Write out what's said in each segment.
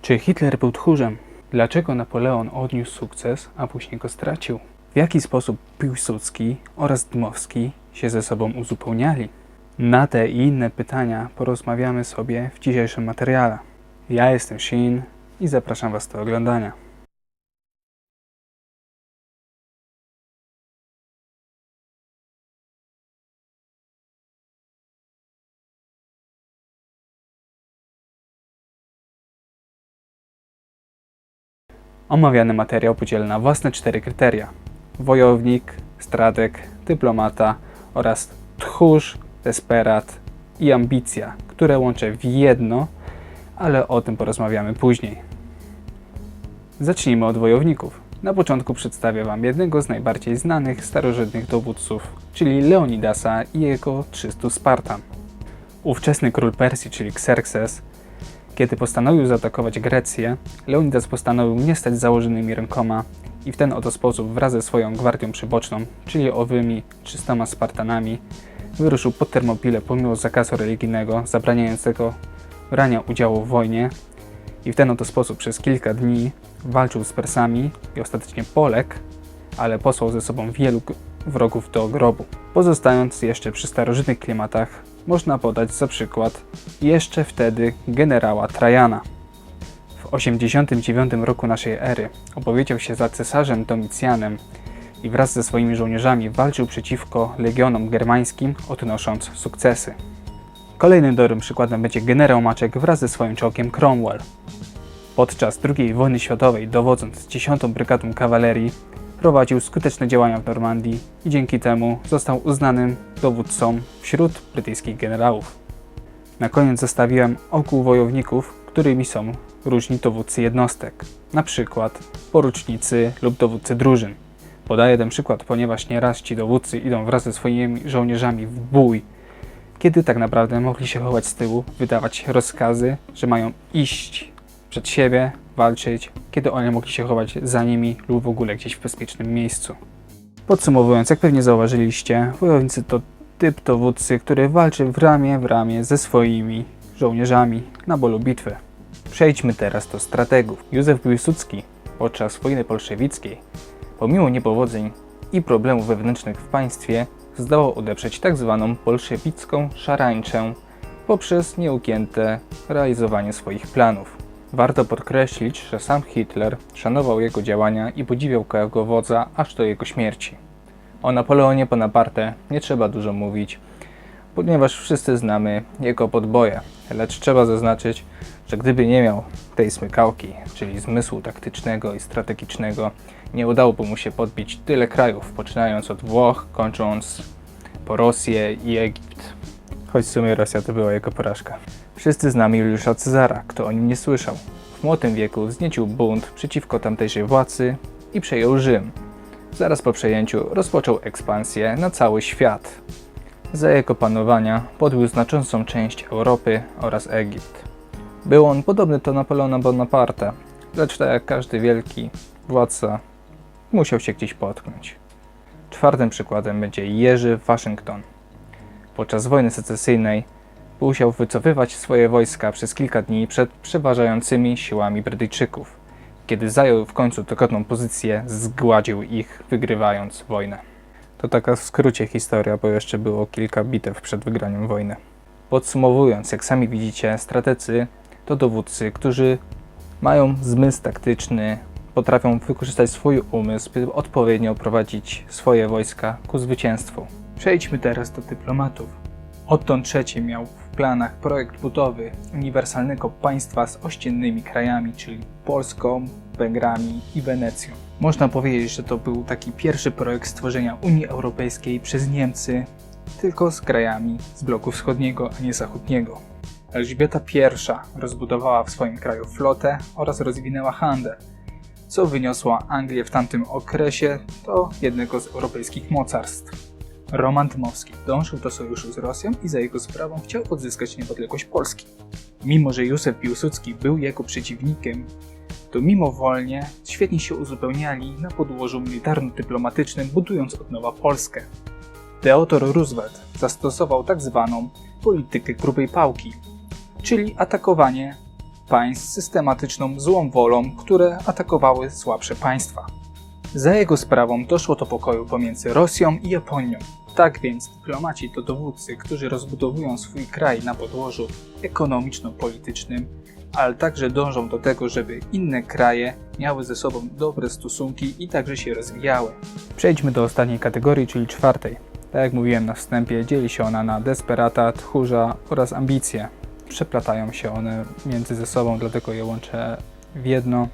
Czy Hitler był tchórzem? Dlaczego Napoleon odniósł sukces, a później go stracił? W jaki sposób Piłsudski oraz Dmowski się ze sobą uzupełniali? Na te i inne pytania porozmawiamy sobie w dzisiejszym materiale. Ja jestem Shin i zapraszam Was do oglądania. Omawiany materiał podzielę na własne 4 kryteria: wojownik, strateg, dyplomata oraz tchórz, desperat i ambicja, które łączę w jedno, ale o tym porozmawiamy później. Zacznijmy od wojowników. Na początku przedstawię Wam jednego z najbardziej znanych starożytnych dowódców, czyli Leonidasa i jego 300 Spartan. Ówczesny król Persji, czyli Xerxes, kiedy postanowił zaatakować Grecję, Leonidas postanowił nie stać założonymi rękoma i w ten oto sposób wraz ze swoją gwardią przyboczną, czyli owymi 300 Spartanami, wyruszył pod Termopilę pomimo zakazu religijnego zabraniającego brania udziału w wojnie i w ten oto sposób przez kilka dni walczył z Persami i ostatecznie poległ, ale posłał ze sobą wielu wrogów do grobu. Pozostając jeszcze przy starożytnych klimatach, można podać za przykład jeszcze wtedy generała Trajana. W 89 roku naszej ery opowiedział się za cesarzem Domicjanem i wraz ze swoimi żołnierzami walczył przeciwko legionom germańskim, odnosząc sukcesy. Kolejnym dobrym przykładem będzie generał Maczek wraz ze swoim czołgiem Cromwell. Podczas II wojny światowej, dowodząc 10. Brygadą Kawalerii, prowadził skuteczne działania w Normandii i dzięki temu został uznanym dowódcą wśród brytyjskich generałów. Na koniec zostawiłem ogół wojowników, którymi są różni dowódcy jednostek, na przykład porucznicy lub dowódcy drużyn. Podaję ten przykład, ponieważ nieraz ci dowódcy idą wraz ze swoimi żołnierzami w bój, kiedy tak naprawdę mogli się chować z tyłu, wydawać rozkazy, że mają iść przed siebie, walczyć, kiedy oni mogli się chować za nimi lub w ogóle gdzieś w bezpiecznym miejscu. Podsumowując, jak pewnie zauważyliście, wojownicy to typ dowódcy, który walczy w ramię ze swoimi żołnierzami na polu bitwy. Przejdźmy teraz do strategów. Józef Piłsudski podczas wojny bolszewickiej, pomimo niepowodzeń i problemów wewnętrznych w państwie, zdołał odeprzeć tzw. bolszewicką szarańczę poprzez nieugięte realizowanie swoich planów. Warto podkreślić, że sam Hitler szanował jego działania i podziwiał jako wodza aż do jego śmierci. O Napoleonie Bonaparte nie trzeba dużo mówić, ponieważ wszyscy znamy jego podboje, lecz trzeba zaznaczyć, że gdyby nie miał tej smykałki, czyli zmysłu taktycznego i strategicznego, nie udałoby mu się podbić tyle krajów, poczynając od Włoch, kończąc po Rosję i Egipt. Choć w sumie Rosja to była jego porażka. Wszyscy znamy Juliusza Cezara, kto o nim nie słyszał. W młodym wieku wzniecił bunt przeciwko tamtejszej władzy i przejął Rzym. Zaraz po przejęciu rozpoczął ekspansję na cały świat. Za jego panowania podbił znaczącą część Europy oraz Egipt. Był on podobny do Napoleona Bonaparte, lecz tak jak każdy wielki władca, musiał się gdzieś potknąć. Czwartym przykładem będzie Jerzy Waszyngton. Podczas wojny secesyjnej musiał wycofywać swoje wojska przez kilka dni przed przeważającymi siłami Brytyjczyków. Kiedy zajął w końcu dogodną pozycję, zgładził ich, wygrywając wojnę. To taka w skrócie historia, bo jeszcze było kilka bitew przed wygraniem wojny. Podsumowując, jak sami widzicie, strategzy to dowódcy, którzy mają zmysł taktyczny, potrafią wykorzystać swój umysł, by odpowiednio prowadzić swoje wojska ku zwycięstwu. Przejdźmy teraz do dyplomatów. Otton III miał w planach projekt budowy uniwersalnego państwa z ościennymi krajami, czyli Polską, Węgrami i Wenecją. Można powiedzieć, że to był taki pierwszy projekt stworzenia Unii Europejskiej przez Niemcy, tylko z krajami z bloku wschodniego, a nie zachodniego. Elżbieta I rozbudowała w swoim kraju flotę oraz rozwinęła handel, co wyniosła Anglię w tamtym okresie do jednego z europejskich mocarstw. Roman Dmowski dążył do sojuszu z Rosją i za jego sprawą chciał odzyskać niepodległość Polski. Mimo że Józef Piłsudski był jego przeciwnikiem, to mimowolnie świetnie się uzupełniali na podłożu militarno-dyplomatycznym, budując od nowa Polskę. Theodore Roosevelt zastosował tzw. politykę grubej pałki, czyli atakowanie państw z systematyczną złą wolą, które atakowały słabsze państwa. Za jego sprawą doszło do pokoju pomiędzy Rosją i Japonią. Tak więc dyplomaci to dowódcy, którzy rozbudowują swój kraj na podłożu ekonomiczno-politycznym, ale także dążą do tego, żeby inne kraje miały ze sobą dobre stosunki i także się rozwijały. Przejdźmy do ostatniej kategorii, czyli czwartej. Tak jak mówiłem na wstępie, dzieli się ona na desperata, tchórza oraz ambicje. Przeplatają się one między ze sobą, dlatego je łączę w jedno.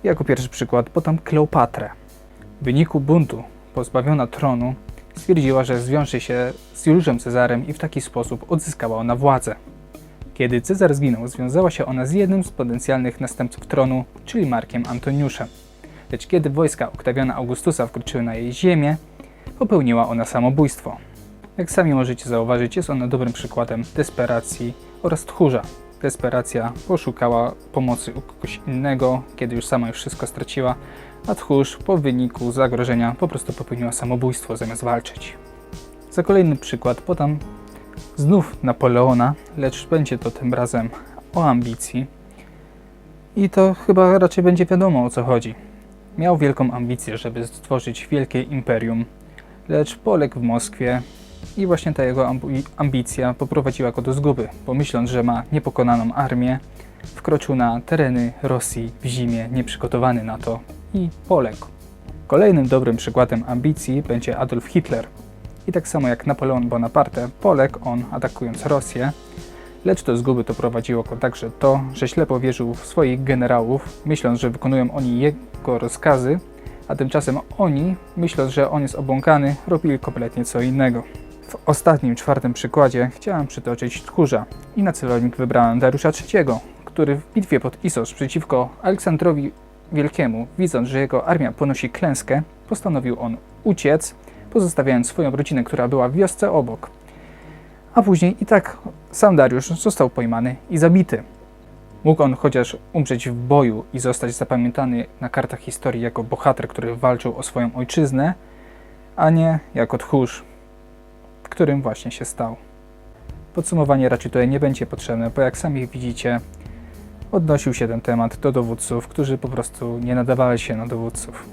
Jako pierwszy przykład podam Kleopatrę. W wyniku buntu pozbawiona tronu stwierdziła, że zwiąże się z Juliuszem Cezarem i w taki sposób odzyskała ona władzę. Kiedy Cezar zginął, związała się ona z jednym z potencjalnych następców tronu, czyli Markiem Antoniuszem. Lecz kiedy wojska Oktawiana Augustusa wkroczyły na jej ziemię, popełniła ona samobójstwo. Jak sami możecie zauważyć, jest ona dobrym przykładem desperacji oraz tchórza. Desperacja poszukała pomocy u kogoś innego, kiedy już sama wszystko straciła, a tchórz po wyniku zagrożenia po prostu popełniła samobójstwo zamiast walczyć. Za kolejny przykład podam znów Napoleona, lecz będzie to tym razem o ambicji. I to chyba raczej będzie wiadomo, o co chodzi. Miał wielką ambicję, żeby stworzyć wielkie imperium, lecz poległ w Moskwie i właśnie ta jego ambicja poprowadziła go do zguby, bo myśląc, że ma niepokonaną armię, wkroczył na tereny Rosji w zimie, nieprzygotowany na to i poległ. Kolejnym dobrym przykładem ambicji będzie Adolf Hitler. I tak samo jak Napoleon Bonaparte, poległ on atakując Rosję, lecz do zguby to prowadziło go także to, że ślepo wierzył w swoich generałów, myśląc, że wykonują oni jego rozkazy, a tymczasem oni, myśląc, że on jest obłąkany, robili kompletnie co innego. W ostatnim, czwartym przykładzie chciałem przytoczyć tchórza i na celownik wybrałem Dariusza III, który w bitwie pod Issos przeciwko Aleksandrowi Wielkiemu, widząc, że jego armia ponosi klęskę, postanowił on uciec, pozostawiając swoją rodzinę, która była w wiosce obok. A później i tak sam Dariusz został pojmany i zabity. Mógł on chociaż umrzeć w boju i zostać zapamiętany na kartach historii jako bohater, który walczył o swoją ojczyznę, a nie jako tchórz, którym właśnie się stał. Podsumowanie raczej tutaj nie będzie potrzebne, bo jak sami widzicie, odnosił się ten temat do dowódców, którzy po prostu nie nadawali się na dowódców.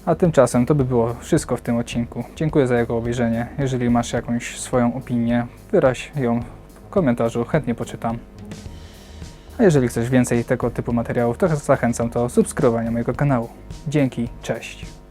A tymczasem to by było wszystko w tym odcinku. Dziękuję za jego obejrzenie. Jeżeli masz jakąś swoją opinię, wyraź ją w komentarzu, chętnie poczytam. A jeżeli chcesz więcej tego typu materiałów, to zachęcam do subskrybowania mojego kanału. Dzięki, cześć!